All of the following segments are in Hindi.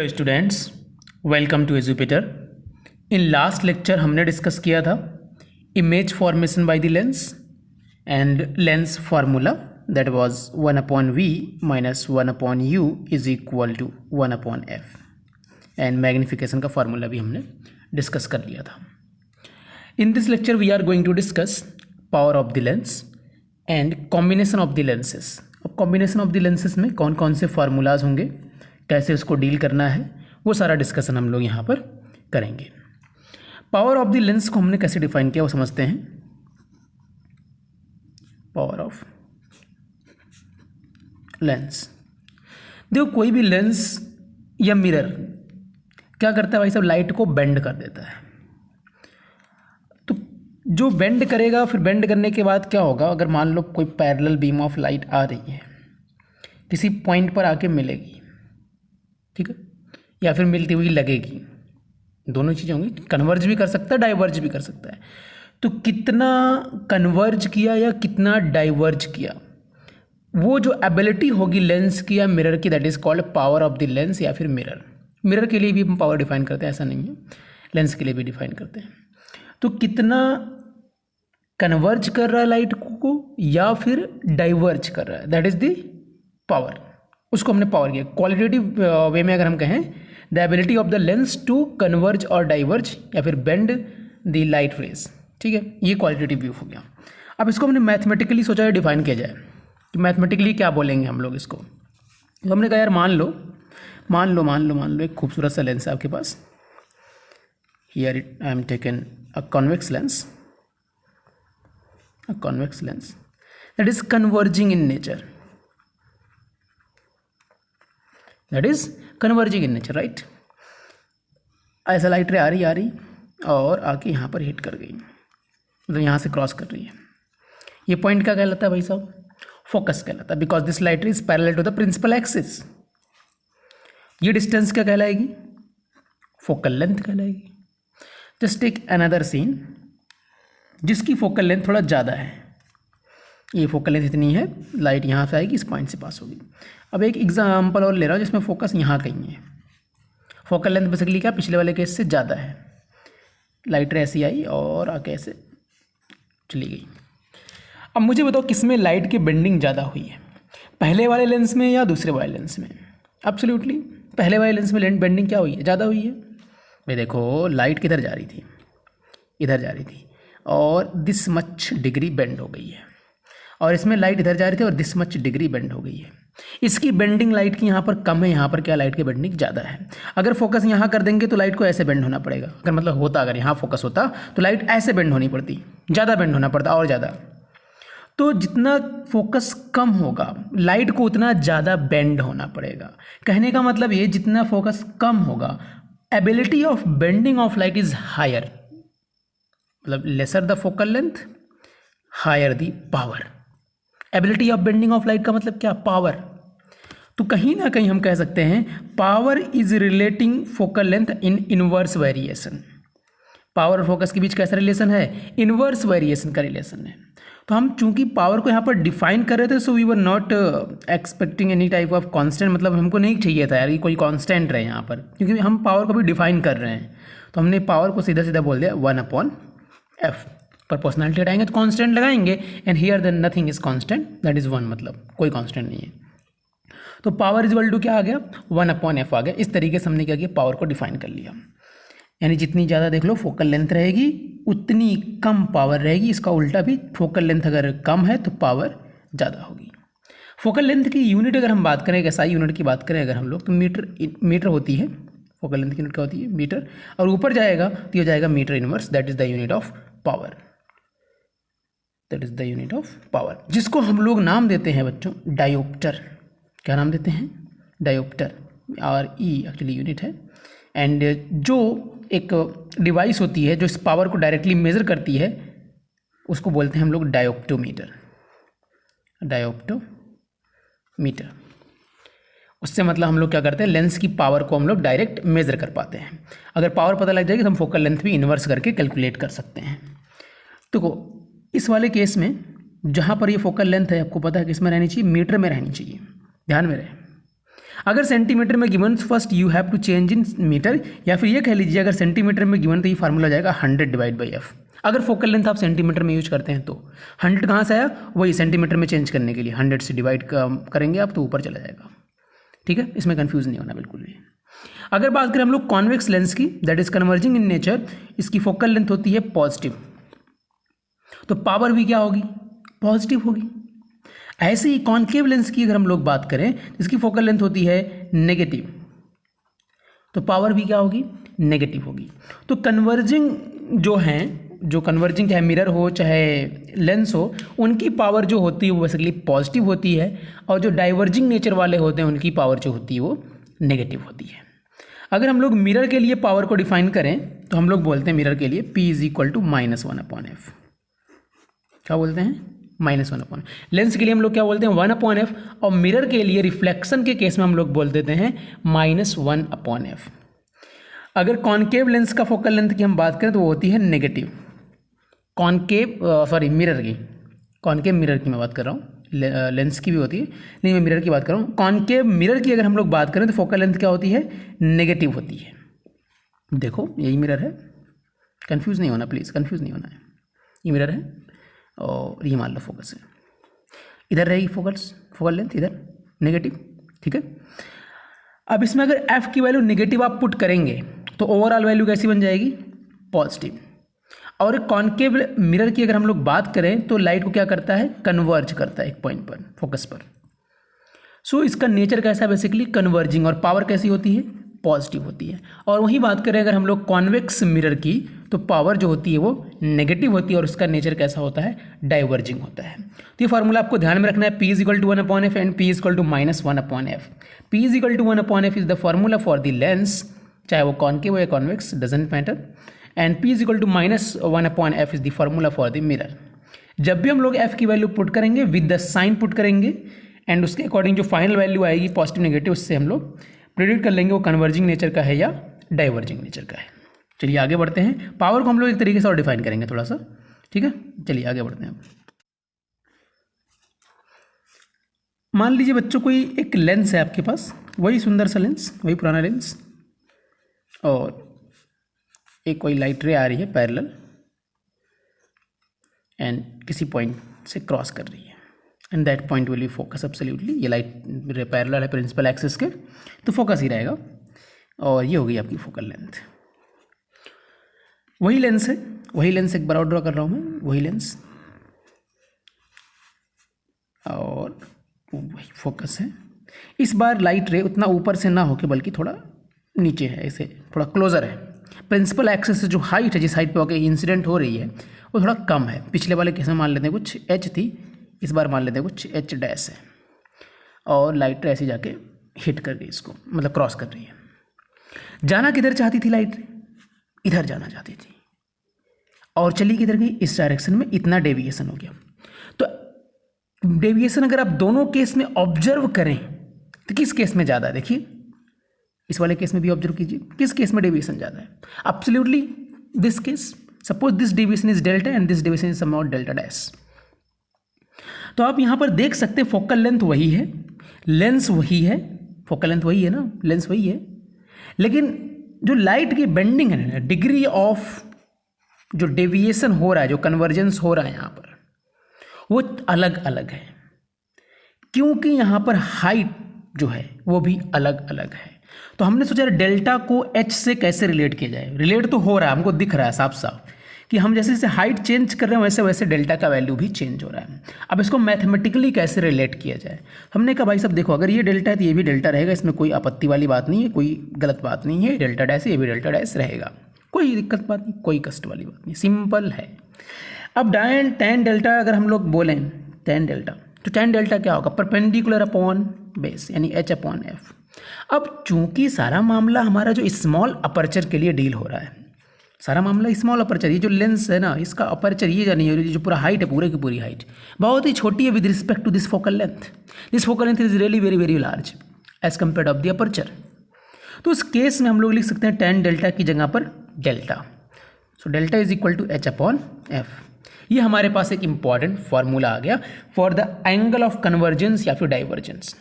Hello students, welcome to Edupiter. In last lecture हमने डिस्कस किया था image formation by the lens and lens formula that was 1/v minus 1/u is equal to 1/f and magnification का फार्मूला भी हमने डिस्कस कर लिया था। In this lecture we are going to discuss power of the lens and combination of the lenses. अब कॉम्बिनेशन ऑफ द लेंसेज में कौन कौन से फार्मूलाज होंगे, कैसे उसको डील करना है, वो सारा डिस्कशन हम लोग यहाँ पर करेंगे। पावर ऑफ द लेंस को हमने कैसे डिफाइन किया वो समझते हैं। पावर ऑफ लेंस, देखो कोई भी लेंस या मिरर क्या करता है भाई साहब, लाइट को बेंड कर देता है। तो जो बेंड करेगा, फिर बेंड करने के बाद क्या होगा, अगर मान लो कोई पैरेलल बीम ऑफ लाइट आ रही है, किसी पॉइंट पर आके मिलेगी, ठीक है, या फिर मिलती हुई लगेगी, दोनों चीज़ें होंगी। कन्वर्ज भी कर सकता है, डाइवर्ज भी कर सकता है। तो कितना कन्वर्ज किया या कितना डाइवर्ज किया, वो जो एबिलिटी होगी लेंस की या मिरर की, that is called power of the lens या फिर मिरर। मिरर के लिए भी हम पावर डिफाइन करते हैं, ऐसा नहीं है, लेंस के लिए भी डिफाइन करते हैं। तो कितना कन्वर्ज कर रहा है लाइट को या फिर डाइवर्ज कर रहा है, दैट इज द पावर। उसको हमने पावर किया। क्वालिटेटिव वे में अगर हम कहें, the ability of the lens to converge और डाइवर्ज या फिर बेंड द लाइट रेज, ठीक है, ये क्वालिटेटिव व्यू हो गया। अब इसको हमने मैथमेटिकली सोचा है डिफाइन किया जाए, तो मैथमेटिकली क्या बोलेंगे हम लोग इसको। तो हमने कहा यार मान लो एक खूबसूरत सा लेंस है आपके पास। Here I am taken a convex lens that is converging in nature, that is converging in nature, right. ऐसा लाइट रे आ रही और आके यहाँ पर हिट कर गई, मतलब यहाँ से क्रॉस कर रही है। ये पॉइंट क्या कहलाता है भाई साहब, फोकस कहलाता है, because this light is parallel to the principal axis. ये डिस्टेंस क्या कहलाएगी, फोकल लेंथ कहलाएगी। जस्ट टेक अनदर सीन जिसकी फोकल लेंथ थोड़ा ज़्यादा है। ये फोकल लेंथ इतनी है, लाइट यहाँ से आएगी, इस पॉइंट से पास होगी। अब एक एग्जाम्पल और ले रहा हूँ जिसमें फोकस यहाँ कहीं है। फोकल लेंथ बेसिकली क्या, पिछले वाले केस से ज़्यादा है। लाइट ऐसी आई और आके ऐसे चली गई। अब मुझे बताओ किसमें लाइट की बेंडिंग ज़्यादा हुई है, पहले वाले लेंस में या दूसरे वाले लेंस में। एब्सोल्युटली पहले वाले लेंस में लेंस बेंडिंग क्या हुई है, ज़्यादा हुई है। भाई देखो लाइट किधर जा रही थी, इधर जा रही थी और दिस मच डिग्री बेंड हो गई है, और इसमें लाइट इधर जा रही थी और दिस मच डिग्री बेंड हो गई है। इसकी बेंडिंग लाइट की यहाँ पर कम है, यहाँ पर क्या लाइट की बेंडिंग ज़्यादा है। अगर फोकस यहाँ कर देंगे तो लाइट को ऐसे बेंड होना पड़ेगा। अगर मतलब होता, अगर यहाँ फोकस होता तो लाइट ऐसे बेंड होनी पड़ती, ज़्यादा बेंड होना पड़ता और ज़्यादा। तो जितना फोकस कम होगा लाइट को उतना ज़्यादा बेंड होना पड़ेगा। कहने का मतलब ये, जितना फोकस कम होगा ability of bending of light is higher, मतलब lesser the focal length higher the power. Ability of bending of light का मतलब क्या, पावर। तो कहीं ना कहीं हम कह सकते हैं power is relating focal length in inverse variation. Power और फोकस के बीच कैसा रिलेशन है, इनवर्स वेरिएशन का रिलेशन है। तो हम चूंकि पावर को यहाँ पर डिफाइन कर रहे थे, so we were not expecting any type of constant, मतलब हमको नहीं चाहिए था यार ये कोई कांस्टेंट रहे यहाँ पर, क्योंकि हम पावर को भी डिफाइन कर रहे हैं। तो हमने पावर को सीधा सीधा बोल दिया 1/f। प्रोपोर्शनलिटी हटाएंगे तो कांस्टेंट लगाएंगे, and here then nothing is constant, that is 1, मतलब कोई कांस्टेंट नहीं है। तो पावर इज इक्वल टू क्या आ गया, 1/f आ गया। इस तरीके से हमने क्या किया, पावर को डिफाइन कर लिया। यानी जितनी ज़्यादा देख लो फोकल लेंथ रहेगी उतनी कम पावर रहेगी। इसका उल्टा भी, फोकल लेंथ अगर कम है तो पावर ज़्यादा होगी। फोकल लेंथ की यूनिट अगर हम बात करें, एक SI यूनिट की बात करें अगर हम लोग, तो मीटर होती है। फोकल लेंथ की यूनिट क्या होती है, मीटर। और ऊपर जाएगा तो ये जाएगा metre inverse, that is the unit of power, that is the unit of power, जिसको हम लोग नाम देते हैं बच्चों डायोप्टर। क्या नाम देते हैं, डायोप्टर। RE एक्चुअली यूनिट है। एंड जो एक डिवाइस होती है जो इस पावर को डायरेक्टली मेजर करती है, उसको बोलते हैं हम लोग डायोप्टोमीटर। डायोप्टोमीटर, उससे मतलब हम लोग क्या करते हैं, लेंस की पावर को हम लोग डायरेक्ट मेजर कर पाते हैं। अगर पावर पता लग जाएगी तो हम फोकल लेंथ भी इन्वर्स करके कैलकुलेट कर सकते हैं। तो इस वाले केस में जहाँ पर ये फोकल लेंथ है, आपको पता है कि इसमें रहनी चाहिए, मीटर में रहनी चाहिए, ध्यान में रहे। अगर सेंटीमीटर में given first you have to change in metre, या फिर ये कह लीजिए अगर सेंटीमीटर में गिवन तो ये फार्मूला हो जाएगा 100/f। अगर फोकल लेंथ आप सेंटीमीटर में यूज करते हैं तो 100 कहाँ से आया, वही सेंटीमीटर में चेंज करने के लिए 100 से डिवाइड करेंगे आप तो ऊपर चला जाएगा। ठीक है, इसमें कंफ्यूज नहीं होना बिल्कुल भी। अगर बात करें हम लोग कॉन्वेक्स लेंस की, that is converging in nature, इसकी फोकल लेंथ होती है पॉजिटिव, तो पावर भी क्या होगी, पॉजिटिव होगी। ऐसे ही कॉन्केव लेंस की अगर हम लोग बात करें, इसकी फोकल लेंथ होती है नेगेटिव, तो पावर भी क्या होगी, नेगेटिव होगी। तो कन्वर्जिंग जो हैं, जो कन्वर्जिंग चाहे मिरर हो चाहे लेंस हो, उनकी पावर जो होती है वो बेसिकली पॉजिटिव होती है, और जो डाइवर्जिंग नेचर वाले होते हैं उनकी पावर जो होती है वो नेगेटिव होती है। अगर हम लोग मिरर के लिए पावर को डिफाइन करें तो हम लोग बोलते हैं मिरर के लिए P = -1/f। क्या बोलते हैं, -1/f। लेंस के लिए हम लोग क्या बोलते हैं, 1/f, और मिरर के लिए रिफ्लेक्शन के केस में हम लोग बोल देते हैं -1/f। अगर कॉन्केव लेंस का फोकल लेंथ की हम बात करें तो वो होती है नेगेटिव। मिरर की, कॉन्केव मिरर की मैं बात कर रहा हूँ, लेंस की भी होती है, नहीं मैं मिरर की बात कर रहा हूँ। कॉन्केव मिरर की अगर हम लोग बात करें तो फोकल लेंथ क्या होती है, नेगेटिव होती है। देखो यही मिरर है, कंफ्यूज नहीं होना प्लीज़, कंफ्यूज नहीं होना है। ये मिरर है और ये मान लो फोकस है, इधर रहेगी फोकल लेंथ, इधर नेगेटिव। ठीक है, अब इसमें अगर f की वैल्यू नेगेटिव आप पुट करेंगे तो ओवरऑल वैल्यू कैसी बन जाएगी, पॉजिटिव। और कॉन्केव मिरर की अगर हम लोग बात करें तो लाइट को क्या करता है, कन्वर्ज करता है एक पॉइंट पर, फोकस पर। सो इसका नेचर कैसा है, बेसिकली कन्वर्जिंग, और पावर कैसी होती है, पॉजिटिव होती है। और वही बात करें अगर हम लोग कॉन्वेक्स मिरर की, तो पावर जो होती है वो नेगेटिव होती है, और उसका नेचर कैसा होता है, डाइवर्जिंग होता है। तो ये फार्मूला आपको ध्यान में रखना है, P = 1/f and P = -1/f। P = 1/f is the formula for the lens, चाहे वो कॉन्केव या convex, doesn't matter, and P = -1/f is the formula for the mirror. जब भी हम लोग f की वैल्यू पुट करेंगे विद द साइन पुट करेंगे, एंड उसके अकॉर्डिंग जो फाइनल वैल्यू आएगी पॉजिटिव नेगेटिव, उससे हम लोग प्रेडिक्ट कर लेंगे वो कन्वर्जिंग नेचर का है या डाइवर्जिंग नेचर का है। चलिए आगे बढ़ते हैं। पावर को हम लोग एक तरीके से और डिफाइन करेंगे थोड़ा सा, ठीक है। चलिए आगे बढ़ते हैं। मान लीजिए बच्चों कोई एक लेंस है आपके पास, वही सुंदर सा लेंस, वही पुराना लेंस, और एक कोई लाइट रे आ रही है पैरेलल एंड किसी पॉइंट से क्रॉस कर रही है, and that point will be focus absolutely. ये लाइट पैरेलल है प्रिंसिपल एक्सिस के, तो फोकस ही रहेगा, और ये होगी आपकी फोकल लेंथ। वही लेंस है, वही लेंस एक बार और ड्रॉ कर रहा हूँ मैं, वही लेंस, और वही फोकस है। इस बार लाइट रे उतना ऊपर से ना होके बल्कि थोड़ा नीचे है, ऐसे थोड़ा क्लोजर है। प्रिंसिपल एक्सिस से जो हाइट है, जिस हाइट पे होकर इंसिडेंट हो रही है, वो थोड़ा कम है। पिछले वाले केस में मान लेते हैं कुछ h थी, इस बार मान लेते हैं कुछ h' है, और लाइट रे ऐसे जाके हिट कर गई इसको, मतलब क्रॉस कर रही है। जाना किधर चाहती थी लाइट रे, इधर जाना चाहती थी, और चली किधर गई, इस डायरेक्शन में। इतना डेविएशन हो गया। तो डेविएशन अगर आप दोनों केस में ऑब्जर्व करें तो किस केस में ज़्यादा है, देखिए इस वाले केस में भी ऑब्जर्व कीजिए, किस केस में डेविएशन ज़्यादा है। Absolutely this case, suppose this deviation is delta and this deviation is some delta dash. तो आप यहाँ पर देख सकते हैं फोकल लेंथ वही है, लेंस वही है, फोकल लेंथ वही है ना, लेंस वही है, लेकिन जो लाइट की बेंडिंग है ना, डिग्री ऑफ जो डेविएशन हो रहा है, जो कन्वर्जेंस हो रहा है यहाँ पर, वो अलग अलग है, क्योंकि यहाँ पर हाइट जो है वो भी अलग अलग है। तो हमने सोचा डेल्टा को h से कैसे रिलेट किया जाए। रिलेट तो हो रहा है, हमको दिख रहा है साफ साफ कि हम जैसे जैसे हाइट चेंज कर रहे हैं वैसे वैसे डेल्टा का वैल्यू भी चेंज हो रहा है। अब इसको मैथमेटिकली कैसे रिलेट किया जाए। हमने कहा भाई साहब देखो, अगर ये डेल्टा है तो ये भी डेल्टा रहेगा, इसमें कोई आपत्ति वाली बात नहीं है, कोई गलत बात नहीं है। डेल्टा डैश ये भी डेल्टा डैश रहेगा, कोई दिक्कत बात नहीं, कोई कष्ट वाली बात नहीं, सिंपल है। अब tan डेल्टा अगर हम लोग बोलें tan डेल्टा, तो tan डेल्टा क्या होगा, परपेंडिकुलर अपॉन बेस, यानी h/f। अब चूंकि सारा मामला हमारा जो स्मॉल अपर्चर के लिए डील हो रहा है, सारा मामला स्मॉल अपर्चर, ये जो लेंस है ना इसका अपर्चर ये जानी है, जो पूरा हाइट है, पूरे की पूरी हाइट बहुत ही छोटी है with respect to this focal length. This focal length is really very very large as compare of the aperture. तो उस केस में हम लोग लिख सकते हैं tan डेल्टा की जगह पर delta. So delta is equal to h/f। ये हमारे पास एक इंपॉर्टेंट फॉर्मूला आ गया for the angle of convergence या फिर divergence.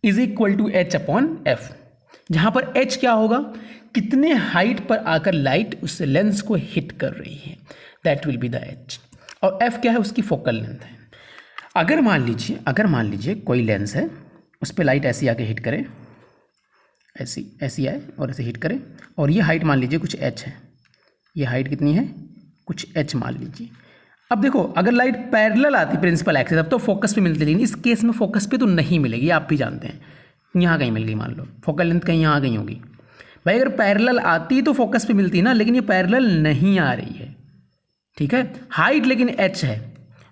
Is equal to H upon F, जहाँ पर एच क्या होगा, कितने हाइट पर आकर लाइट उस लेंस को हिट कर रही है, that will be the H. और एफ क्या है, उसकी फोकल लेंथ है। अगर मान लीजिए कोई लेंस है, उस पर लाइट ऐसी आके हिट करे, ऐसी आए और ऐसे हिट करे, और ये हाइट मान लीजिए कुछ एच है, ये हाइट कितनी है, कुछ एच मान लीजिए। अब देखो, अगर लाइट पैरेलल आती प्रिंसिपल एक्सिस, अब तो फोकस पे मिलती, लेकिन इस केस में फोकस पे तो नहीं मिलेगी, आप भी जानते हैं। यहाँ कहीं मिल गई, मान लो फोकल लेंथ कहीं यहाँ गई होगी भाई। अगर पैरेलल आती तो फोकस पे मिलती ना, लेकिन ये पैरेलल नहीं आ रही है, ठीक है। हाइट लेकिन एच है,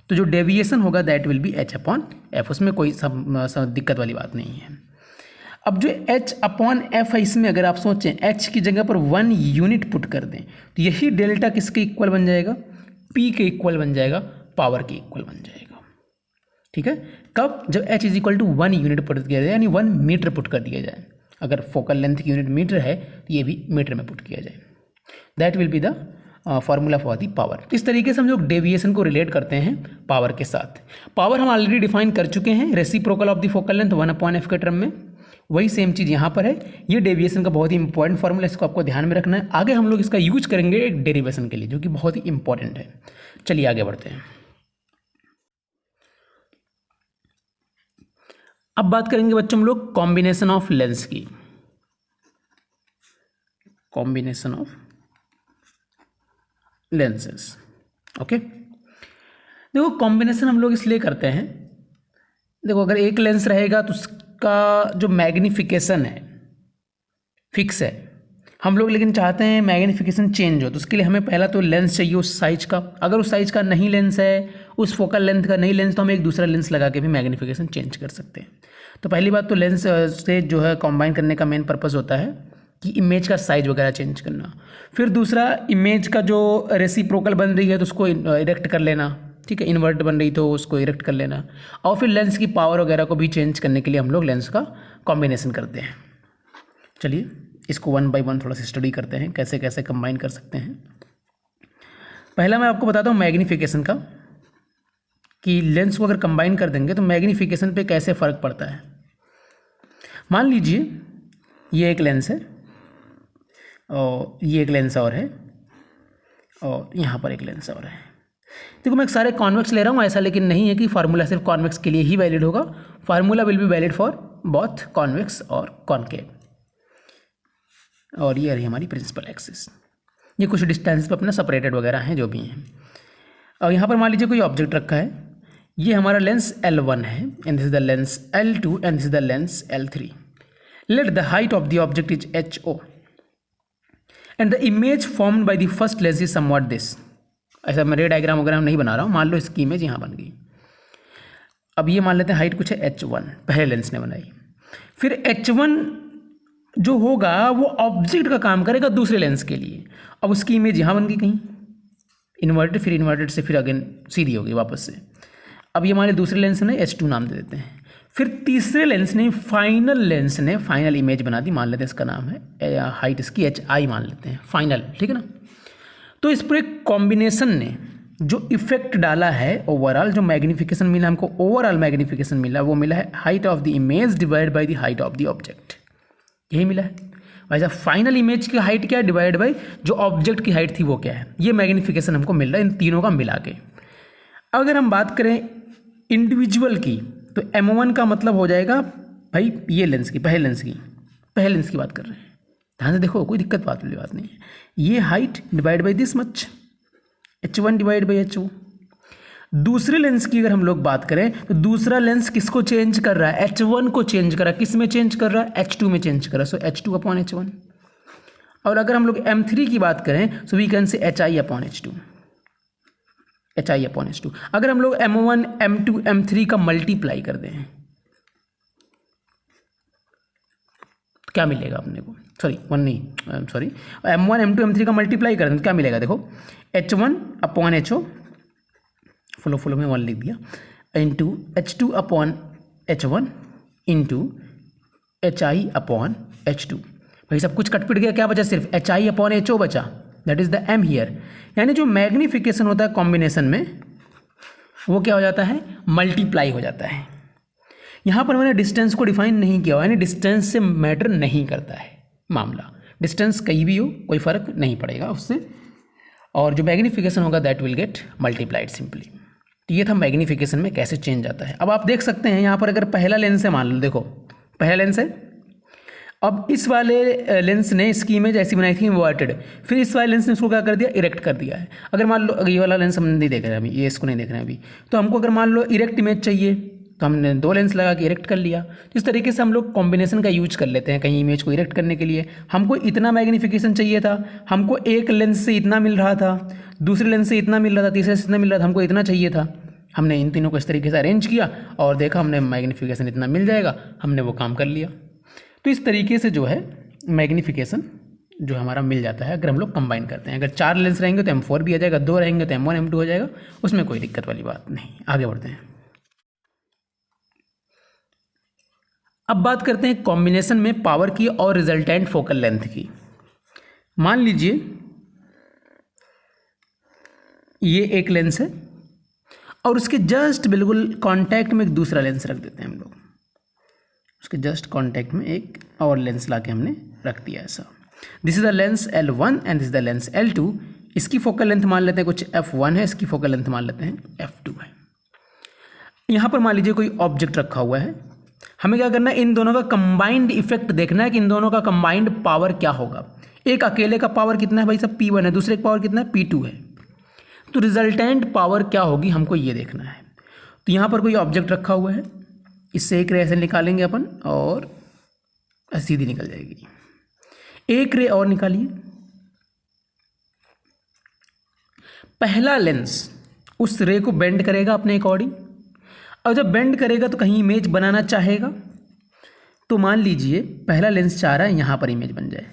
तो जो डेविएशन होगा that will B H upon F, उसमें कोई सब दिक्कत वाली बात नहीं है। अब जो एच अपॉन एफ है, इसमें अगर आप सोचें एच की जगह पर 1 यूनिट पुट कर दें, तो यही डेल्टा किसके इक्वल बन जाएगा, पी के इक्वल बन जाएगा, पावर के इक्वल बन जाएगा, ठीक है। कब, जब H is equal to 1 unit put किया जाए, यानी 1 मीटर पुट कर दिया जाए। अगर फोकल लेंथ की यूनिट मीटर है तो ये भी मीटर में पुट किया जाए, that will be the formula for the power. इस तरीके से हम लोग डेविएशन को रिलेट करते हैं पावर के साथ। पावर हम ऑलरेडी डिफाइन कर चुके हैं, reciprocal of the focal length 1 upon F के टर्म में। वही सेम चीज़ यहाँ पर है। ये डेविएशन का बहुत ही इंपॉर्टेंट फॉर्मूला, इसको आपको ध्यान में रखना है। आगे हम लोग इसका यूज करेंगे एक डेरिवेशन के लिए, जो कि बहुत ही इंपॉर्टेंट है। चलिए आगे बढ़ते हैं। अब बात करेंगे बच्चों हम लोग कॉम्बिनेशन ऑफ लेंस की। Combination of lenses, okay. देखो, कॉम्बिनेशन हम लोग इसलिए करते हैं, देखो अगर एक लेंस रहेगा तो उसका जो मैग्निफिकेशन है फिक्स है, हम लोग लेकिन चाहते हैं मैग्निफिकेशन चेंज हो, तो उसके लिए हमें पहला तो लेंस चाहिए उस साइज का। अगर उस साइज का नहीं लेंस है, उस फोकल लेंथ का नहीं लेंस, तो हम एक दूसरा लेंस लगा के भी मैग्निफिकेशन चेंज कर सकते हैं। तो पहली बात तो लेंस से जो है कॉम्बाइन करने का मेन पर्पज़ होता है कि इमेज का साइज वगैरह चेंज करना। फिर दूसरा, इमेज का जो रेसिप्रोकल बन रही है तो उसको इरेक्ट कर लेना, ठीक है। इन्वर्ट बन रही तो उसको इरेक्ट कर लेना। और फिर लेंस की पावर वगैरह को भी चेंज करने के लिए हम लोग लेंस का कॉम्बिनेशन करते हैं। चलिए इसको 1 बाय 1 थोड़ा सा स्टडी करते हैं, कैसे कैसे कंबाइन कर सकते हैं। पहला मैं आपको बताता हूँ मैग्निफिकेशन का, कि लेंस को अगर कंबाइन कर देंगे तो मैग्निफिकेशन पे कैसे फ़र्क पड़ता है। मान लीजिए ये एक लेंस है और ये एक लेंस और है, और यहाँ पर एक लेंस और है। देखो मैं सारे कॉन्वेक्स ले रहा हूँ, ऐसा लेकिन नहीं है कि फार्मूला सिर्फ कॉन्वेक्स के लिए ही वैलिड होगा। Formula will be valid for both convex और कॉनकेव। और ये रही हमारी प्रिंसिपल एक्सिस। ये कुछ डिस्टेंस पे अपना सेपरेटेड वगैरह हैं जो भी हैं। और यहाँ पर मान लीजिए कोई ऑब्जेक्ट रखा है, ये हमारा लेंस L1 है, and this is the lens L2 and this is the lens L3। Let the height of the object is HO and the image formed by the first lens is somewhat this. ऐसा मैं रे डायग्राम वगैरह नहीं बना रहा हूँ, मान लो इसकी इमेज यहाँ बन गई। अब ये मान लेते हैं हाइट कुछ है H1, पहले लेंस ने बनाई। फिर H1 जो होगा वो ऑब्जेक्ट का काम करेगा दूसरे लेंस के लिए। अब उसकी इमेज यहाँ बन गई कहीं इन्वर्टेड, फिर इन्वर्टेड से फिर अगेन सीधी हो गई वापस से। अब ये हमारे दूसरे लेंस ने H2 नाम दे देते हैं। फिर तीसरे लेंस ने फाइनल इमेज बना दी, मान लेते हैं इसका नाम है हाइट इसकी HI मान लेते हैं, फाइनल, ठीक है ना। तो इस पूरे कॉम्बिनेशन ने जो इफेक्ट डाला है ओवरऑल, जो मैग्निफिकेशन मिला हमको, ओवरऑल मैग्निफिकेशन मिला, वो मिला है height of the image divide by the height of the object, यही मिला है। वैसा फाइनल इमेज की हाइट क्या है डिवाइड बाय जो ऑब्जेक्ट की हाइट थी वो क्या है, ये मैग्निफिकेशन हमको मिल रहा है इन तीनों का मिला के। अगर हम बात करें इंडिविजुअल की, तो M1 का मतलब हो जाएगा भाई ये लेंस की, पहले लेंस की बात कर रहे हैं, ध्यान से देखो, कोई दिक्कत बात वाली बात नहीं है। ये height divide by this much, H1 divide by HO। दूसरे लेंस की अगर हम लोग बात करें तो दूसरा लेंस किसको चेंज कर रहा है, H1 को चेंज कर रहा है। किस में चेंज कर रहा है, H2 में चेंज कर रहा है, सो H2 अपॉन H1। और अगर हम लोग M3 की बात करें so we can say HI upon H2, HI upon H2। अगर हम लोग M1 M2 M3 का मल्टीप्लाई कर दें क्या मिलेगा अपने को, M1 M2 M3 का मल्टीप्लाई कर दें क्या मिलेगा, देखो H1 अपॉन HO, फुलो में 1 लिख दिया, into H2 upon H1 into HI upon H2। भाई सब कुछ कट पिट गया, क्या बचा, सिर्फ HI अपॉन HO बचा, that is the M here. यानी जो मैग्निफिकेशन होता है कॉम्बिनेशन में वो क्या हो जाता है, मल्टीप्लाई हो जाता है। यहाँ पर मैंने डिस्टेंस को डिफाइन नहीं किया हुआ, यानी डिस्टेंस से मैटर नहीं करता है मामला, डिस्टेंस कहीं भी हो कोई फ़र्क नहीं पड़ेगा उससे, और जो मैग्नीफिकेशन होगा that will get multiplied simply. तो ये था मैग्नीफिकेशन में कैसे चेंज आता है। अब आप देख सकते हैं यहाँ पर अगर पहला लेंस है, मान लो देखो पहला लेंस है, अब इस वाले लेंस ने इसकी इमेज ऐसी बनाई थी इन्वर्टेड, फिर इस वाले लेंस ने उसको क्या कर दिया, इरेक्ट कर दिया है। अगर मान लो ये वाला लेंस हम नहीं देख रहे हैं अभी, ये इसको नहीं देख रहे हैं अभी, तो हमको अगर मान लो इरेक्ट इमेज चाहिए तो हमने 2 लेंस लगा के इरेक्ट कर लिया। तो इस तरीके से हम लोग कॉम्बिनेशन का यूज कर लेते हैं कहीं इमेज को इरेक्ट करने के लिए। हमको इतना मैग्नीफिकेशन चाहिए था, हमको एक लेंस से इतना मिल रहा था, दूसरे लेंस से इतना मिल रहा था, तीसरे से इतना मिल रहा था, हमको इतना चाहिए था। हमने इन तीनों को इस तरीके से अरेंज किया और देखा हमने मैग्नीफिकेशन इतना मिल जाएगा, हमने वो काम कर लिया। तो इस तरीके से जो है मैग्नीफिकेशन जो हमारा मिल जाता है अगर हम लोग कंबाइन करते हैं। अगर 4 लेंस रहेंगे तो M4 भी आ जाएगा, 2 रहेंगे तो M1 M2 हो जाएगा, उसमें कोई दिक्कत वाली बात नहीं। आगे बढ़ते हैं। अब बात करते हैं कॉम्बिनेशन में पावर की और रिजल्टेंट फोकल लेंथ की। मान लीजिए ये एक लेंस है और उसके जस्ट बिल्कुल कांटेक्ट में एक दूसरा लेंस रख देते हैं हम लोग, उसके जस्ट कांटेक्ट में एक और लेंस लाके हमने रख दिया ऐसा। This is the lens L1 and this is the lens L2। इसकी फोकल लेंथ मान लेते हैं कुछ f1 है, इसकी फोकल लेंथ मान लेते हैं f2 है। यहाँ पर मान लीजिए कोई ऑब्जेक्ट रखा हुआ है, हमें क्या करना है, इन दोनों का कंबाइंड इफेक्ट देखना है कि इन दोनों का कंबाइंड पावर क्या होगा। एक अकेले का पावर कितना है भाई साहब, P1 है, दूसरे का पावर कितना है, P2 है। तो रिजल्टेंट पावर क्या होगी हमको ये देखना है। तो यहाँ पर कोई ऑब्जेक्ट रखा हुआ है, इससे एक रे ऐसे निकालेंगे अपन और सीधी निकल जाएगी। एक रे और निकालिए। पहला लेंस उस रे को बेंड करेगा अपने अकॉर्डिंग, और जब बेंड करेगा तो कहीं इमेज बनाना चाहेगा। तो मान लीजिए पहला लेंस चाह रहा है यहाँ पर इमेज बन जाए,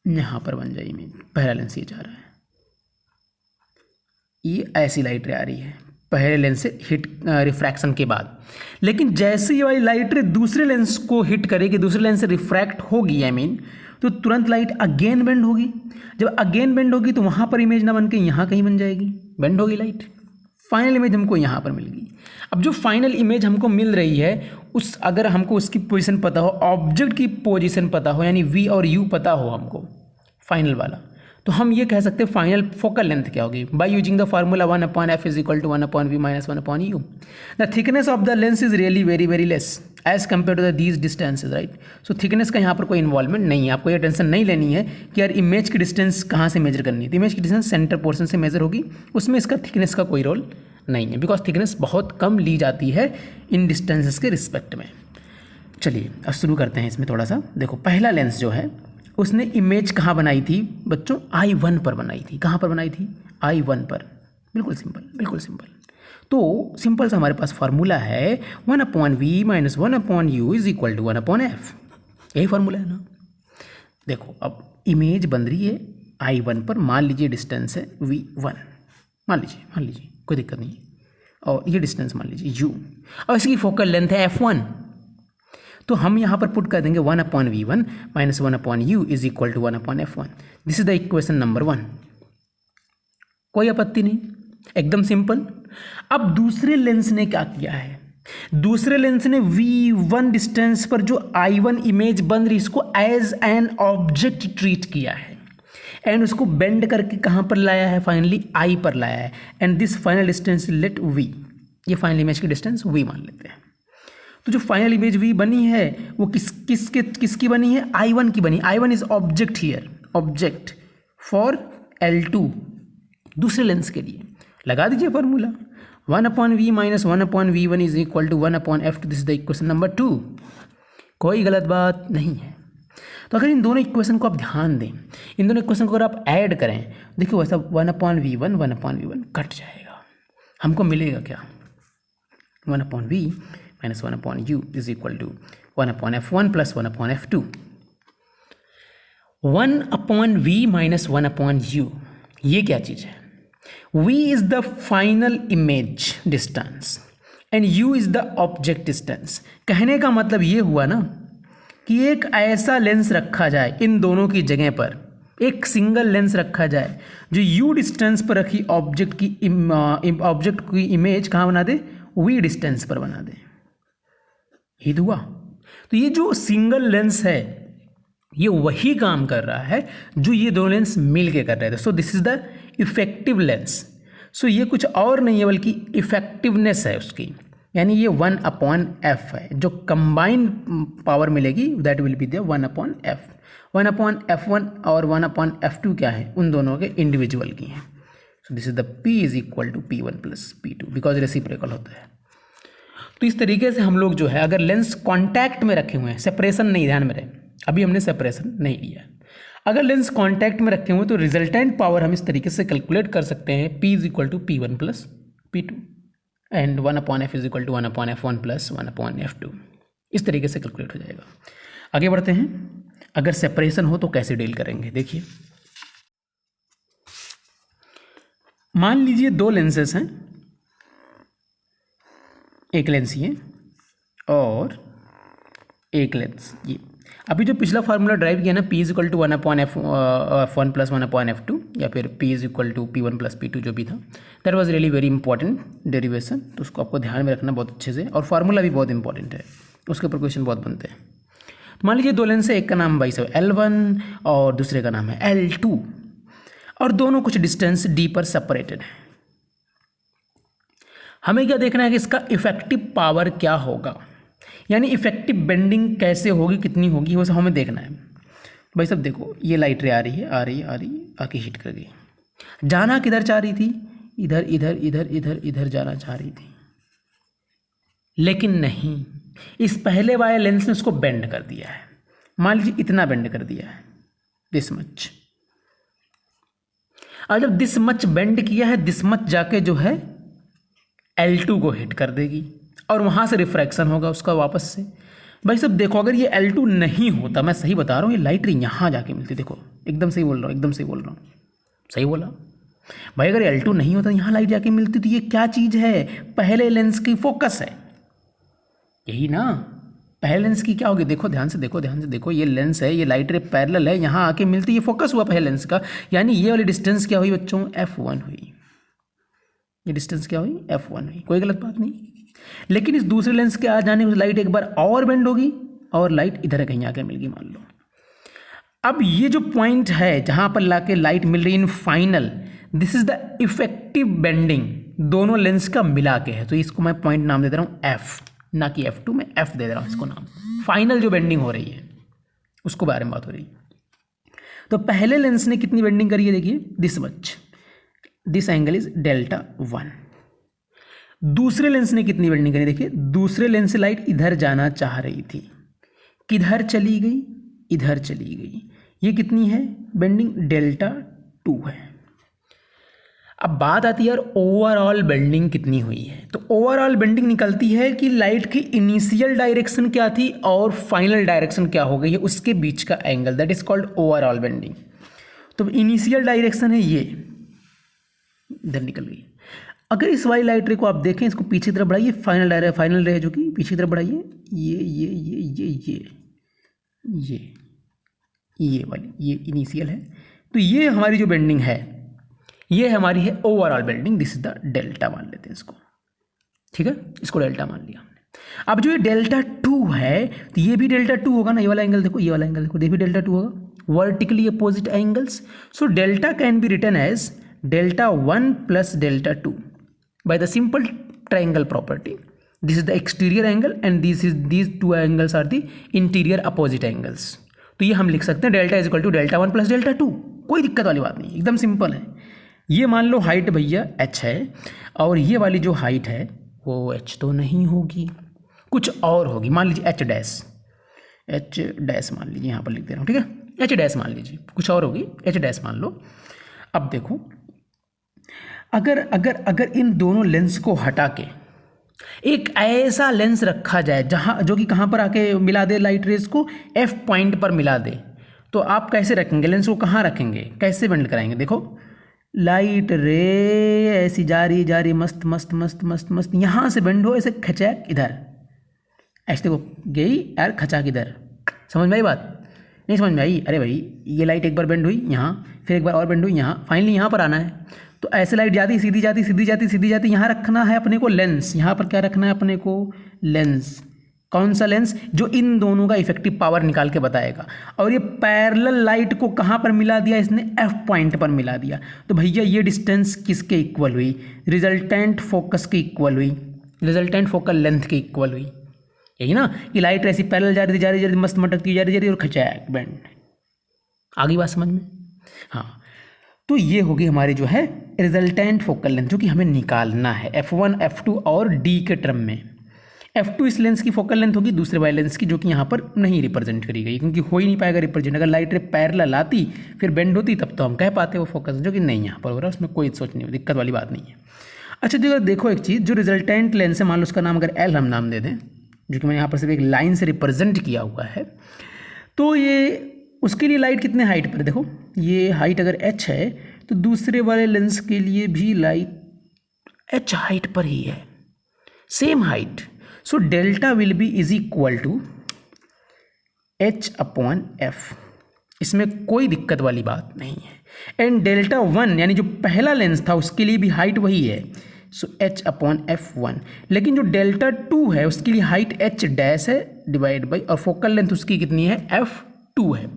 यहाँ पर बन जाए इमेज, पहला लेंस ये चाह रहा है। ये ऐसी लाइट रे आ रही है पहले लेंस से हिट रिफ्रैक्शन के बाद, लेकिन जैसे ये वाली लाइट रे दूसरे लेंस को हिट करेगी, दूसरे लेंस से रिफ्रैक्ट होगी तो तुरंत लाइट अगेन बेंड होगी। जब अगेन बेंड होगी तो वहाँ पर इमेज ना बन के यहाँ कहीं बन जाएगी, बेंड होगी लाइट, फाइनल इमेज हमको यहाँ पर मिल गई। अब जो फाइनल इमेज हमको मिल रही है उस अगर हमको उसकी पोजीशन पता हो, ऑब्जेक्ट की पोजीशन पता हो, यानी V और U पता हो हमको फाइनल वाला, तो हम ये कह सकते हैं फाइनल फोकल लेंथ क्या होगी। By using the formula 1/f is equal to 1/v minus 1/u। The thickness of the lens is really very very less as compare to the these distances, right. So thickness का यहाँ पर कोई इन्वॉल्वमेंट नहीं है, आपको ये टेंशन नहीं लेनी है कि यार इमेज की डिस्टेंस कहाँ से मेजर करनी है। इमेज की डिस्टेंस सेंटर पोर्शन से मेजर होगी, उसमें इसका थिकनेस का कोई रोल नहीं है, बिकॉज थिकनेस बहुत कम ली जाती है इन डिस्टेंसेस के रिस्पेक्ट में। चलिए अब शुरू करते हैं इसमें थोड़ा सा। देखो पहला लेंस जो है उसने इमेज कहाँ बनाई थी बच्चों, I1 पर बनाई थी। कहाँ पर बनाई थी, I1 पर। बिल्कुल सिंपल, बिल्कुल सिंपल। तो सिंपल सा हमारे पास फार्मूला है 1/v minus 1/u is equal to 1/f। यही फार्मूला है ना। देखो अब इमेज बन रही है I1 पर, मान लीजिए डिस्टेंस है V1, मान लीजिए कोई दिक्कत नहीं, और ये डिस्टेंस मान लीजिए U, और इसकी फोकल लेंथ है f1। तो हम यहाँ पर पुट कर देंगे 1/v1 minus 1/u is equal to 1/f1। This is the equation number 1। कोई आपत्ति नहीं, एकदम सिंपल। अब दूसरे लेंस ने क्या किया है, दूसरे लेंस ने v1 डिस्टेंस पर जो I1 इमेज बन रही इसको एज एन ऑब्जेक्ट ट्रीट किया है एंड उसको बेंड करके कहाँ पर लाया है, फाइनली I पर लाया है। And this final distance let v, ये फाइनल इमेज की डिस्टेंस v मान लेते हैं। तो जो फाइनल इमेज v बनी है वो किसकी बनी है, I1 की बनी। I1 is object here, object for L2 दूसरे लेंस के लिए। लगा दीजिए formula 1/v minus 1/v1 is equal to 1/f। This is the equation number 2। कोई गलत बात नहीं है। तो अगर इन दोनों इक्वेशन को आप ध्यान दें, इन दोनों इक्वेशन को अगर आप ऐड करें, देखिए वैसा 1/v1 1/v1 कट जाएगा, हमको मिलेगा क्या, 1/v minus 1/u is equal to 1/f1 plus 1/f2। 1/v minus 1/u ये क्या चीज़ है, v is the final image distance and u is the object distance. कहने का मतलब ये हुआ ना कि एक ऐसा लेंस रखा जाए इन दोनों की जगह पर एक सिंगल लेंस रखा जाए जो u डिस्टेंस पर रखी ऑब्जेक्ट की इमेज कहाँ बना दे, v डिस्टेंस पर बना दे। ये हुआ। तो ये जो सिंगल लेंस है ये वही काम कर रहा है जो ये दो लेंस मिल के कर रहे थे। So this is the effective lens. सो ये कुछ और नहीं है बल्कि इफेक्टिवनेस है उसकी, यानी ये 1/f है। जो कंबाइंड पावर मिलेगी that will be the 1/f। 1/f1 और 1/f2 क्या है, उन दोनों के इंडिविजुअल की हैं। So this is the p is equal to P1 plus P2 because reciprocal होता है। तो इस तरीके से हम लोग जो है अगर लेंस कॉन्टैक्ट में रखे हुए हैं, सेपरेशन नहीं, ध्यान में रहे, अभी हमने सेपरेशन नहीं लिया, अगर लेंस कॉन्टैक्ट में रखे हुए तो रिजल्टेंट पावर हम इस तरीके से कैलकुलेट कर सकते हैं, p is equal to P1 plus P2 and 1/f is equal to 1/f1 plus 1/f2। इस तरीके से कैलकुलेट हो जाएगा। आगे बढ़ते हैं। अगर सेपरेशन हो तो कैसे डील करेंगे, देखिए मान लीजिए दो लेंसेस हैं, एक लेंस ये और एक लेंस ये। अभी जो पिछला फार्मूला ड्राइव किया ना, p is equal to 1/f1 plus 1/f2 या फिर p is equal to P1 plus P2 जो भी था, that was really very important derivation. तो उसको आपको ध्यान में रखना बहुत अच्छे से, और फार्मूला भी बहुत इंपॉर्टेंट है, उसके ऊपर क्वेश्चन बहुत बनते हैं। मान लीजिए दो लेंस है, एक का नाम भाई साहब L1 और दूसरे का नाम है L2 और दोनों कुछ डिस्टेंस d पर सेपरेटेड है। हमें क्या देखना है कि इसका इफेक्टिव पावर क्या होगा, यानी इफेक्टिव बेंडिंग कैसे होगी, कितनी होगी, वो सब हमें देखना है। भाई सब देखो, ये लाइट रे आ रही है, आ रही आके हिट कर गई। जाना किधर चाह रही थी, इधर इधर इधर इधर इधर जाना चाह रही थी, लेकिन नहीं, इस पहले वाले लेंस ने उसको बेंड कर दिया है। मान लीजिए इतना बेंड कर दिया है, दिस मच। और जब दिस मच बेंड किया है, दिस मच जाके जो है L2 को हिट कर देगी और वहाँ से रिफ्रैक्शन होगा उसका वापस से। भाई सब देखो, अगर ये L2 नहीं होता, मैं सही बता रहा हूँ, ये लाइट यहाँ जाके मिलती, देखो एकदम सही बोल रहा हूँ, एकदम सही बोल रहा हूँ, सही बोला भाई। अगर L2 नहीं होता, यहाँ लाइट जाके मिलती, तो ये क्या चीज़ है, पहले लेंस की फोकस है, यही ना। पहले लेंस की क्या होगी, देखो ध्यान से देखो, ध्यान से देखो, ये लेंस है, ये लाइट रे पैरेलल है, यहाँ आके मिलती, ये फोकस हुआ पहले लेंस का, यानी ये वाली डिस्टेंस क्या हुई बच्चों, F1 हुई। ये डिस्टेंस क्या हुई, F1 हुई, कोई गलत बात नहीं। लेकिन इस दूसरे लेंस के आ जाने में लाइट एक बार और बेंड होगी और लाइट इधर कहीं आके मिल गई, मान लो। अब ये जो पॉइंट है जहाँ पर लाके लाइट मिल रही in final, this is the effective bending, दोनों लेंस का मिला के है। तो इसको मैं पॉइंट नाम दे दे रहा हूँ F, ना कि F2, मैं F दे रहा हूँ इसको नाम। फाइनल जो बेंडिंग हो रही है उसको बारे में बात हो रही है। तो पहले लेंस ने कितनी बेंडिंग करी है, देखिए this much, this angle is Δ1। दूसरे लेंस ने कितनी बेंडिंग करी, देखिए दूसरे लेंस से लाइट इधर जाना चाह रही थी, किधर चली गई, इधर चली गई। ये कितनी है बेंडिंग, Δ2 है। अब बात आती है यार ओवरऑल बेंडिंग कितनी हुई है। तो ओवरऑल बेंडिंग निकलती है कि लाइट की इनिशियल डायरेक्शन क्या थी और फाइनल डायरेक्शन क्या हो गई है, उसके बीच का angle, that is called overall bending. तो इनिशियल डायरेक्शन है ये, इधर निकल गई। अगर इस वाली लाइट रे को आप देखें, इसको पीछे की तरफ बढ़ाइए, फाइनल रे है जो कि पीछे की तरफ बढ़ाइए, ये वाली, ये इनिशियल है। तो ये हमारी जो बेंडिंग है, ये हमारी है overall bending, this is the delta मान लेते हैं इसको, ठीक है, इसको डेल्टा मान लिया हमने। अब जो ये Δ2 है, तो ये भी Δ2 होगा ना, ये वाला एंगल देखो, ये वाला एंगल देखो, ये भी Δ2 होगा, vertically opposite angles. So delta can be written as Δ1 plus Δ2 by the simple triangle property. This is the exterior angle and these two angles are the interior opposite angles. तो ये हम लिख सकते हैं delta is equal to Δ1 plus Δ2, कोई दिक्कत वाली बात नहीं, एकदम सिंपल है। ये मान लो हाइट भैया h है और ये वाली जो हाइट है वो h तो नहीं होगी, कुछ और होगी, मान लीजिए h डैश मान लीजिए, यहाँ पर लिख दे रहा हूँ, ठीक है, h डैश मान लीजिए, कुछ और होगी, h डैश मान लो। अब देखो, अगर इन दोनों लेंस को हटा के एक ऐसा लेंस रखा जाए जहाँ जो कि कहाँ पर आके मिला दे लाइट रेज को, F पॉइंट पर मिला दे, तो आप कैसे रखेंगे लेंस को, कहाँ रखेंगे, कैसे बेंड कराएंगे। देखो लाइट रे ऐसी जा रही मस्त मस्त मस्त मस्त मस्त, यहाँ से बेंड हो ऐसे खचाक इधर, ऐसे देखो गई यार खचाक इधर, समझ में आई बात, नहीं समझ में आई? अरे भाई ये लाइट एक बार बेंड हुई यहाँ, फिर एक बार और बेंड हुई यहाँ, फाइनली यहाँ पर आना है। तो ऐसे लाइट जाती सीधी जाती सीधी जाती सीधी जाती, यहाँ रखना है अपने को लेंस। यहाँ पर क्या रखना है अपने को? लेंस। कौन सा लेंस? जो इन दोनों का इफेक्टिव पावर निकाल के बताएगा। और ये पैरेलल लाइट को कहाँ पर मिला दिया इसने? एफ पॉइंट पर मिला दिया। तो भैया ये डिस्टेंस किसके इक्वल हुई? रिजल्टेंट फोकस के इक्वल हुई, रिजल्टेंट फोकल लेंथ के इक्वल हुई। यही ना कि लाइट ऐसी पैरेलल जा रही थी मस्त मटकती जा रही और खचाया बैंड। आ गई बात समझ में? हाँ, तो ये होगी हमारी जो है रिजल्टेंट फोकल लेंथ, जो कि हमें निकालना है F1, F2 और D के टर्म में। F2 इस लेंस की फोकल लेंथ होगी दूसरे वाले लेंस की, जो कि यहाँ पर नहीं रिप्रेजेंट करी गई, क्योंकि हो ही नहीं पाएगा रिप्रेजेंट। अगर लाइट रे पैरेलल आती फिर बेंड होती तब तो हम कह पाते वो फोकस, जो कि नहीं यहाँ पर हो रहा है, उसमें कोई सोच नहीं, दिक्कत वाली बात नहीं है। अच्छा जी, अगर देखो एक चीज़, जो रिजल्टेंट लेंस है, मान लो उसका नाम अगर L हम नाम दे दें, जो कि मैंने यहाँ पर सिर्फ एक लाइन से रिप्रेजेंट किया हुआ है, तो ये उसके लिए लाइट कितने हाइट पर? देखो ये हाइट अगर h है तो दूसरे वाले लेंस के लिए भी लाइट h हाइट पर ही है, same height. So delta will be is equal to h upon f। इसमें कोई दिक्कत वाली बात नहीं है। एंड डेल्टा 1 यानी जो पहला लेंस था उसके लिए भी हाइट वही है, सो h अपॉन f1। लेकिन जो डेल्टा 2 है उसके लिए हाइट h डैश है डिवाइड बाई, और फोकल लेंथ उसकी कितनी है? f2 है।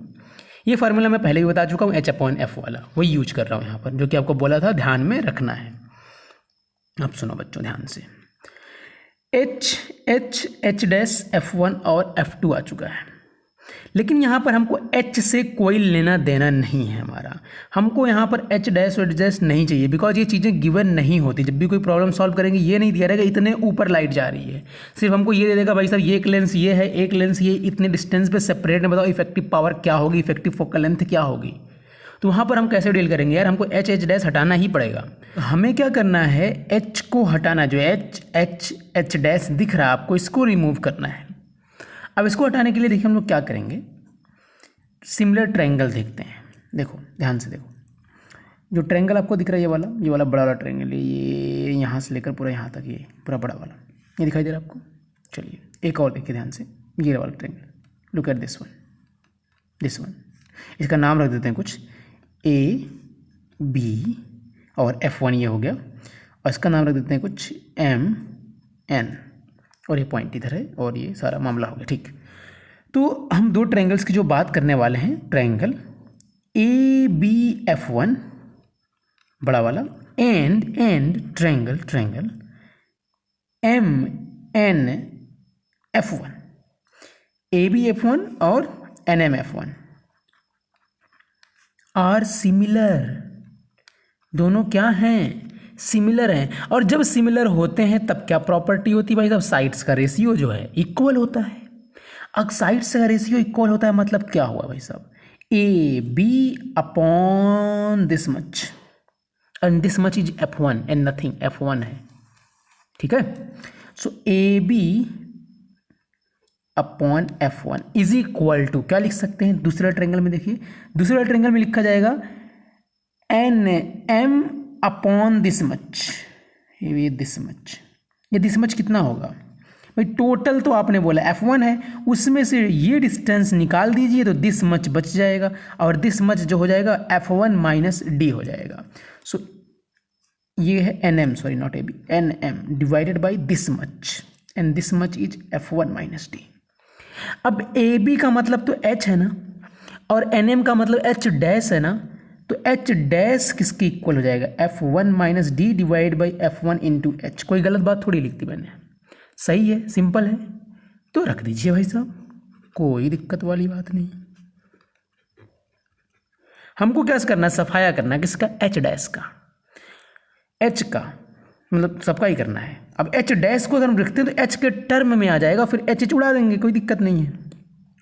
ये फार्मूला मैं पहले भी बता चुका हूँ, h अपॉन f वाला, वही यूज कर रहा हूँ यहाँ पर, जो कि आपको बोला था ध्यान में रखना है। अब सुनो बच्चों ध्यान से, h डैश f1 और f2 आ चुका है, लेकिन यहाँ पर हमको h से कोई लेना देना नहीं है हमारा। हमको यहाँ पर h डैश और डैश नहीं चाहिए, बिकॉज ये चीज़ें गिवन नहीं होती। जब भी कोई प्रॉब्लम सॉल्व करेंगे ये नहीं दिया रहेगा इतने ऊपर लाइट जा रही है, सिर्फ हमको ये दे देगा भाई साहब ये एक लेंस ये है, एक लेंस ये, इतने डिस्टेंस पे सेपरेट में बताओ इफेक्टिव पावर क्या होगी, इफेक्टिव फोकल लेंथ क्या होगी। तो वहाँ पर हम कैसे डील करेंगे यार? हमको h डैश हटाना ही पड़ेगा। हमें क्या करना है? h को हटाना, जो h डैश दिख रहा है आपको, इसको रिमूव करना है। अब इसको हटाने के लिए देखिए हम लोग क्या करेंगे, सिमिलर ट्रायंगल देखते हैं। देखो ध्यान से देखो, जो ट्रायंगल आपको दिख रहा है ये वाला बड़ा वाला ट्रायंगल, ये यहाँ से लेकर पूरा यहाँ तक, ये पूरा बड़ा वाला ये दिखाई दे रहा है आपको। चलिए एक और देखिए ध्यान से, ये वाला triangle, look at this one. इसका नाम रख देते हैं कुछ AB और F1 ये हो गया, और इसका नाम रख देते हैं कुछ MN, और ये पॉइंट इधर है, और ये सारा मामला हो गया। ठीक, तो हम दो ट्रायंगल्स की जो बात करने वाले हैं, ट्रायंगल ABF1 बड़ा वाला एंड ट्रायंगल MNF1। ABF1 और NMF1 आर सिमिलर, दोनों क्या हैं? सिमिलर हैं। और जब सिमिलर होते हैं तब क्या प्रॉपर्टी होती है भाई साहब? साइड्स का रेशियो जो है इक्वल होता है। अब साइड्स का रेशियो इक्वल होता है मतलब क्या हुआ भाई साहब? AB upon this much, and this much is F1 and nothing, F1 है, ठीक है। So AB upon F1 is equal to, क्या लिख सकते हैं दूसरे ट्रायंगल में? देखिए दूसरे ट्रायंगल में लिखा जाएगा NM अपॉन दिस मच, ये दिस मच कितना होगा भाई? टोटल तो आपने बोला F1 है, उसमें से ये डिस्टेंस निकाल दीजिए तो दिस मच बच जाएगा, और दिस मच जो हो जाएगा F1 माइनस D हो जाएगा। सो ये है NM, sorry not AB, NM divided by this much, and this much is F1 minus D। अब AB का मतलब तो H है ना, और NM का मतलब H डैश है ना, तो H डैश किसके इक्वल हो जाएगा? F1 minus D divide by F1 into H। कोई गलत बात थोड़ी लिखती मैंने, सही है, सिंपल है, तो रख दीजिए भाई साहब, कोई दिक्कत वाली बात नहीं। हमको क्या करना है? सफाया करना है किसका? H डैश का, H का मतलब सबका ही करना है। अब H डैश को अगर हम रखते हैं तो H के टर्म में आ जाएगा, फिर H उड़ा देंगे, कोई दिक्कत नहीं है।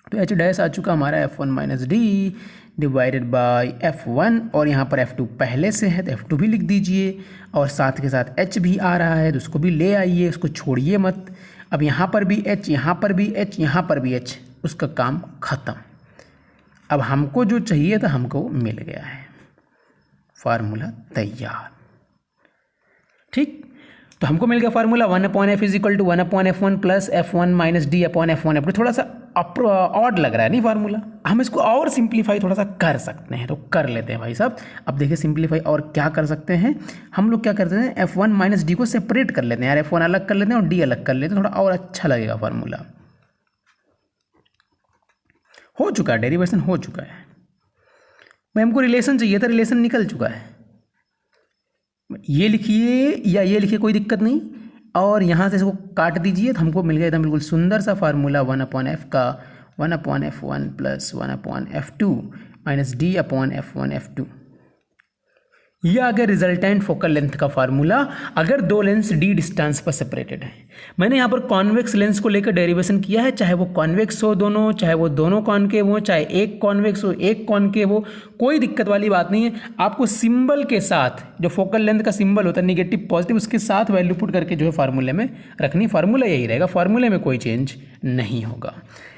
तो H डैश आ चुका हमारा F1 minus D divided by F1, और यहाँ पर F2 पहले से है तो F2 भी लिख दीजिए, और साथ के साथ H भी आ रहा है तो उसको भी ले आइए, उसको छोड़िए मत। अब यहाँ पर भी H, यहाँ पर भी H, यहाँ पर भी H, उसका काम खत्म। अब हमको जो चाहिए था हमको मिल गया है, फार्मूला तैयार। ठीक, तो हमको मिल गया formula 1/f is equal to 1/f1 plus F1 minus D upon F1 F2। थोड़ा सा ऑड लग रहा है नहीं फार्मूला, हम इसको और सिंप्लीफाई थोड़ा सा कर सकते हैं, तो कर लेते हैं भाई साहब। अब देखिए सिंप्लीफाई और क्या कर सकते हैं हम लोग, क्या करते हैं F1 माइनस डी को सेपरेट कर लेते हैं यार, F1 अलग कर लेते हैं और डी अलग कर लेते हैं, थोड़ा और अच्छा लगेगा फार्मूला। हो चुका है, डेरिवेशन हो चुका है भाई, हमको रिलेशन चाहिए था, रिलेशन निकल चुका है। ये लिखिए या ये लिखिए कोई दिक्कत नहीं, और यहाँ से इसको काट दीजिए तो हमको मिल गया एकदम बिल्कुल सुंदर सा फार्मूला 1/f का 1/f1 plus 1/f2 minus d/f1/f2। यह आ गया रिजल्टेंट फोकल लेंथ का फार्मूला अगर दो लेंस d डिस्टेंस पर सेपरेटेड है। मैंने यहाँ पर कॉन्वेक्स लेंस को लेकर डेरिवेशन किया है, चाहे वो कॉन्वेक्स हो दोनों, चाहे वो दोनों कॉनकेव हो, चाहे एक कॉन्वेक्स हो एक कॉनकेव हो, कोई दिक्कत वाली बात नहीं है। आपको सिंबल के साथ जो फोकल लेंथ का सिंबल होता है निगेटिव पॉजिटिव, उसके साथ वैल्यू पुट करके जो है फार्मूले में रखनी, फार्मूला यही रहेगा, फार्मूले में कोई चेंज नहीं होगा।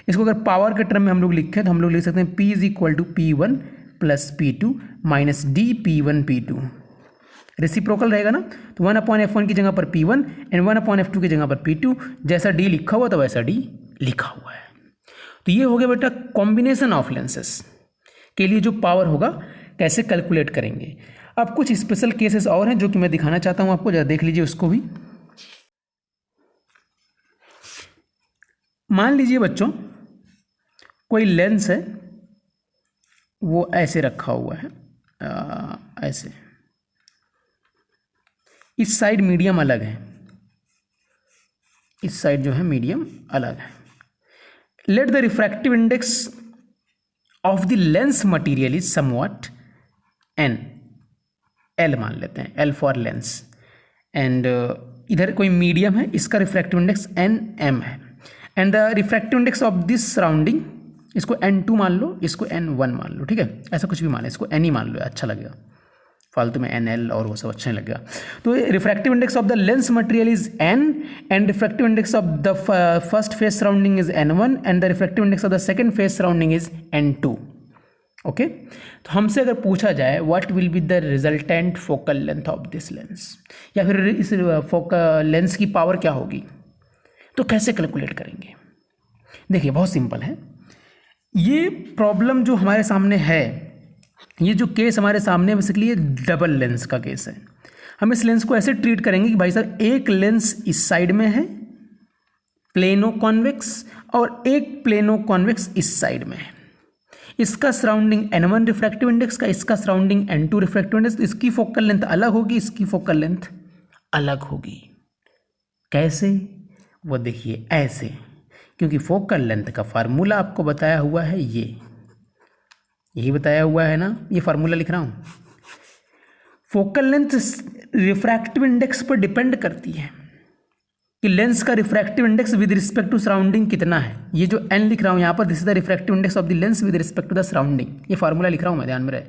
इसको अगर पावर के टर्म में हम लोग लिखें तो हम लोग लिख सकते हैं P = P1 plus P2 minus D P1 P2। Reciprocal रहेगा ना, तो 1/f1 की जगह पर P1 एंड 1/f2 की जगह पर P2, जैसा D लिखा हुआ था वैसा D लिखा हुआ है। तो ये हो गया बेटा कॉम्बिनेशन ऑफ लेंसेस के लिए जो पावर होगा कैसे कैलकुलेट करेंगे। अब कुछ स्पेशल केसेस और हैं जो कि मैं दिखाना चाहता हूँ आपको, जरा देख लीजिए उसको भी। मान लीजिए बच्चों कोई लेंस है, वो ऐसे रखा हुआ है, ऐसे, इस साइड मीडियम अलग है, इस साइड जो है मीडियम अलग है। Let the refractive index of the lens material is somewhat n, L मान लेते हैं, L फॉर लेंस, एंड इधर कोई मीडियम है, इसका रिफ्रैक्टिव इंडेक्स nm है, and the refractive index of this surrounding, इसको n2 मान लो, इसको n1 मान लो, ठीक है, ऐसा कुछ भी मान लो, इसको n ही मान लो, अच्छा लगेगा, फालतू में nl और वो सब अच्छा नहीं लगेगा। तो refractive index of the lens material is n and refractive index of the first face surrounding is n1 and the refractive index of the second face surrounding is n2। Okay, तो हमसे अगर पूछा जाए what will be the resultant focal length of this lens, या फिर इस फोकल लेंस की पावर क्या होगी, तो कैसे कैलकुलेट करेंगे। देखिए बहुत सिंपल है, ये प्रॉब्लम जो हमारे सामने है, ये जो केस हमारे सामने बेसिकली ये डबल लेंस का केस है। हम इस लेंस को ऐसे ट्रीट करेंगे कि भाई साहब एक लेंस इस साइड में है प्लेनो कॉन्वेक्स, और एक प्लेनो कॉन्वेक्स इस साइड में है। इसका सराउंडिंग n1 रिफ्रैक्टिव इंडेक्स का, इसका सराउंडिंग n2 रिफ्रैक्टिव इंडेक्स, तो इसकी फोकल लेंथ अलग होगी, इसकी फोकल लेंथ अलग होगी। कैसे, वो देखिए ऐसे, क्योंकि फोकल लेंथ का फार्मूला आपको बताया हुआ है, यही बताया हुआ है ना, ये फार्मूला लिख रहा हूँ। फोकल लेंथ रिफ्रैक्टिव इंडेक्स पर डिपेंड करती है कि लेंस का refractive index with respect to surrounding कितना है। ये जो n लिख रहा हूँ यहाँ पर, this is the refractive index of the lens with respect to the surrounding, ये फार्मूला लिख रहा हूँ मैं, ध्यान में रहे।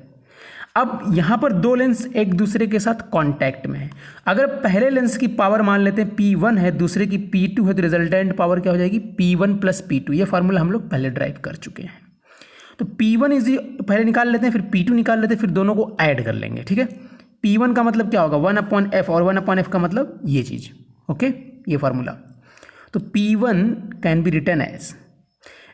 अब यहाँ पर दो लेंस एक दूसरे के साथ कांटेक्ट में है, अगर पहले लेंस की पावर मान लेते हैं P1 है, दूसरे की P2 है, तो रिजल्टेंट पावर क्या हो जाएगी P1 प्लस P2। ये फार्मूला हम लोग पहले ड्राइव कर चुके हैं। तो P1 इज पहले निकाल लेते हैं, फिर P2 निकाल लेते हैं, फिर दोनों को ऐड कर लेंगे, ठीक है। P1 का मतलब क्या होगा 1/f, और 1/f का मतलब ये चीज़, ओके, ये फार्मूला। तो P1 can be written as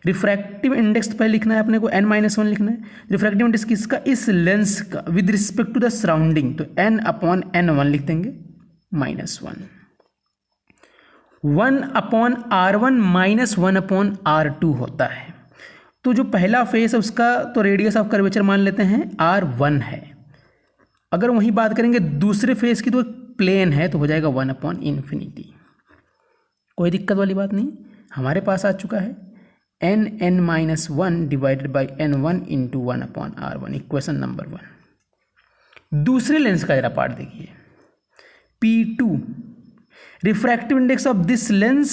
refractive index पहले लिखना है अपने को, n-1 लिखना है। रिफ्रैक्टिव इंडेक्स किसका, इस लेंस का with respect to the surrounding, तो n/n1 लिख देंगे -1, 1/r1 माइनस 1/r2 होता है। तो जो पहला फेस है उसका तो रेडियस ऑफ कर्वेचर मान लेते हैं r1 है। अगर वही बात करेंगे दूसरे फेस की, तो प्लेन है, तो हो जाएगा 1/∞। कोई दिक्कत वाली बात नहीं, हमारे पास आ चुका है n(n-1) divided by n1 into 1/r1, equation number 1। दूसरे लेंस का जरा पार्ट देखिए, P2 refractive index of this lens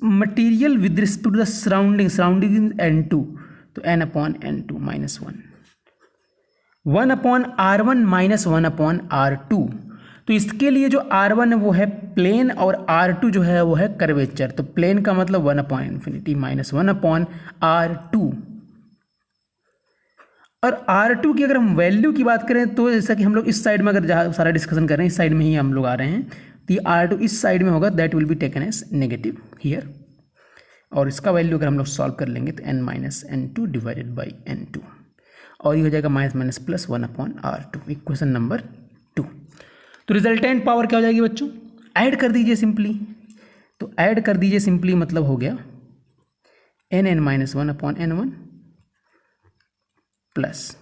material with respect to the surrounding, surrounding n2, तो n/n2 -1, 1/r1 माइनस 1/r2। तो इसके लिए जो r1 है वो है प्लेन, और r2 जो है वो है कर्वेचर। तो प्लेन का मतलब 1/∞ माइनस 1/r2। और r2 की अगर हम वैल्यू की बात करें, तो जैसा कि हम लोग इस साइड में अगर जहाँ सारा डिस्कशन कर रहे हैं, इस साइड में ही हम लोग आ रहे हैं, तो ये r2 इस साइड में होगा, that will be taken as negative here. और इसका वैल्यू अगर हम लोग सॉल्व कर लेंगे तो n-n2 डिवाइडेड बाई n2, और ये हो जाएगा minus plus 1/r2, equation number 2। तो रिजल्टेंट पावर क्या हो जाएगी बच्चों, ऐड कर दीजिए सिंपली, तो ऐड कर दीजिए सिंपली, मतलब हो गया n(-1)/n1 प्लस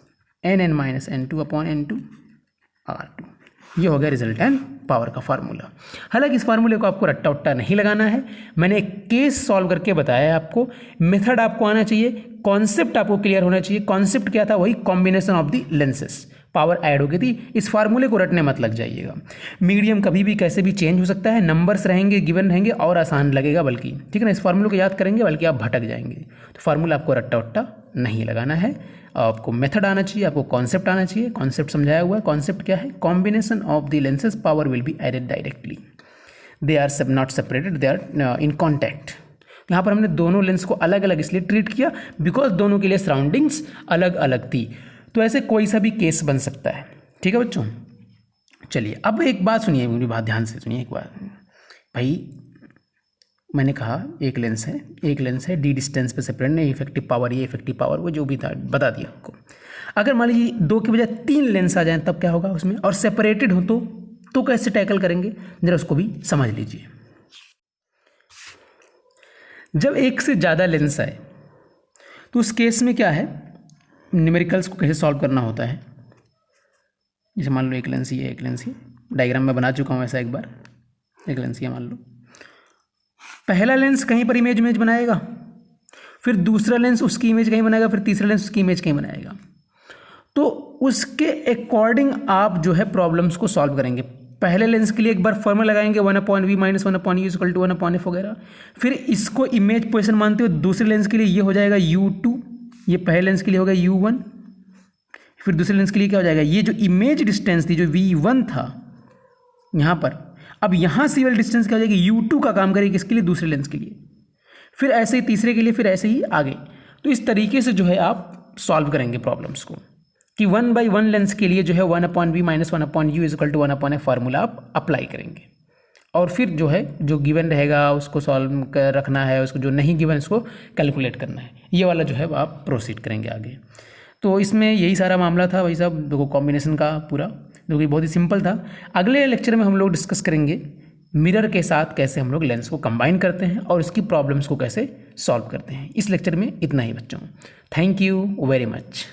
n(-n2)/n2 r2, ये हो गया रिजल्टेंट पावर का फार्मूला। हालांकि इस फार्मूले को आपको रट्टा उट्टा नहीं लगाना है, मैंने एक केस सॉल्व करके बताया है आपको, मेथड आपको आना चाहिए, कॉन्सेप्ट आपको क्लियर होना चाहिए। कॉन्सेप्ट क्या था, वही combination of the lenses, power add हो गई थी। इस फार्मूले को रटने मत लग जाइएगा, मीडियम कभी भी कैसे भी चेंज हो सकता है, नंबर्स रहेंगे, गिवन रहेंगे और आसान लगेगा, बल्कि ठीक है ना, इस फार्मूले को याद करेंगे बल्कि आप भटक जाएंगे। तो फार्मूला आपको रट्टा उट्टा नहीं लगाना है, आपको मेथड आना चाहिए, आपको कॉन्सेप्ट आना चाहिए। कॉन्सेप्ट समझाया हुआ है, कॉन्सेप्ट क्या है, combination of the lenses power will be added directly, they are सब not separated, they are in contact. यहाँ पर हमने दोनों लेंस को अलग अलग इसलिए ट्रीट किया बिकॉज दोनों के लिए सराउंडिंग्स अलग अलग थी। तो ऐसे कोई सा भी केस बन सकता है, ठीक है बच्चों। चलिए अब एक बात सुनिए, मेरी बात ध्यान से सुनिए एक बार भाई, मैंने कहा एक लेंस है डी डिस्टेंस पे सेपरेट, नहीं इफेक्टिव पावर, ये इफेक्टिव पावर वो जो भी था बता दिया आपको। अगर मान लीजिए 2 के बजाय 3 लेंस आ जाएं तब क्या होगा उसमें, और सेपरेटेड हो तो कैसे टैकल करेंगे, जरा उसको भी समझ लीजिए। जब एक से ज़्यादा लेंस आए तो उस केस में क्या है, न्यूमेरिकल्स को कैसे सॉल्व करना होता है। जैसे मान लो एक लेंस ये, एक लेंस ये, डायग्राम में बना चुका हूँ ऐसा एक बार, एक लेंस ये मान लो, पहला लेंस कहीं पर इमेज बनाएगा, फिर दूसरा लेंस उसकी इमेज कहीं बनाएगा, फिर तीसरा लेंस उसकी इमेज कहीं बनाएगा। तो उसके अकॉर्डिंग आप जो है प्रॉब्लम्स को सॉल्व करेंगे। पहले लेंस के लिए एक बार फॉर्मूला लगाएंगे 1/v - 1/u = 1/f वगैरह, फिर इसको इमेज पोजिशन मानते हुए दूसरे लेंस के लिए ये हो जाएगा u2, ये पहले लेंस के लिए होगा u1, फिर दूसरे लेंस के लिए क्या हो जाएगा, ये जो इमेज डिस्टेंस थी जो v1 था यहाँ पर, अब यहाँ से वाली डिस्टेंस क्या हो जाएगी, u2 का काम करेगी किसके लिए, दूसरे लेंस के लिए, फिर ऐसे ही तीसरे के लिए, फिर ऐसे ही आगे। तो इस तरीके से जो है आप सॉल्व करेंगे प्रॉब्लम्स को, कि 1/1 लेंस के लिए जो है 1/v - 1/u = 1/f फार्मूला आप अप्लाई करेंगे, और फिर जो है जो गिवन रहेगा उसको सॉल्व कर रखना है, उसको जो नहीं गिवन उसको कैलकुलेट करना है, ये वाला जो है आप प्रोसीड करेंगे आगे। तो इसमें यही सारा मामला था भाई साहब, देखो कॉम्बिनेशन का पूरा, जो कि बहुत ही सिंपल था। अगले लेक्चर में हम लोग डिस्कस करेंगे मिरर के साथ कैसे हम लोग लेंस को कंबाइन करते हैं और इसकी प्रॉब्लम्स को कैसे सॉल्व करते हैं। इस लेक्चर में इतना ही बच्चों, थैंक यू वेरी मच।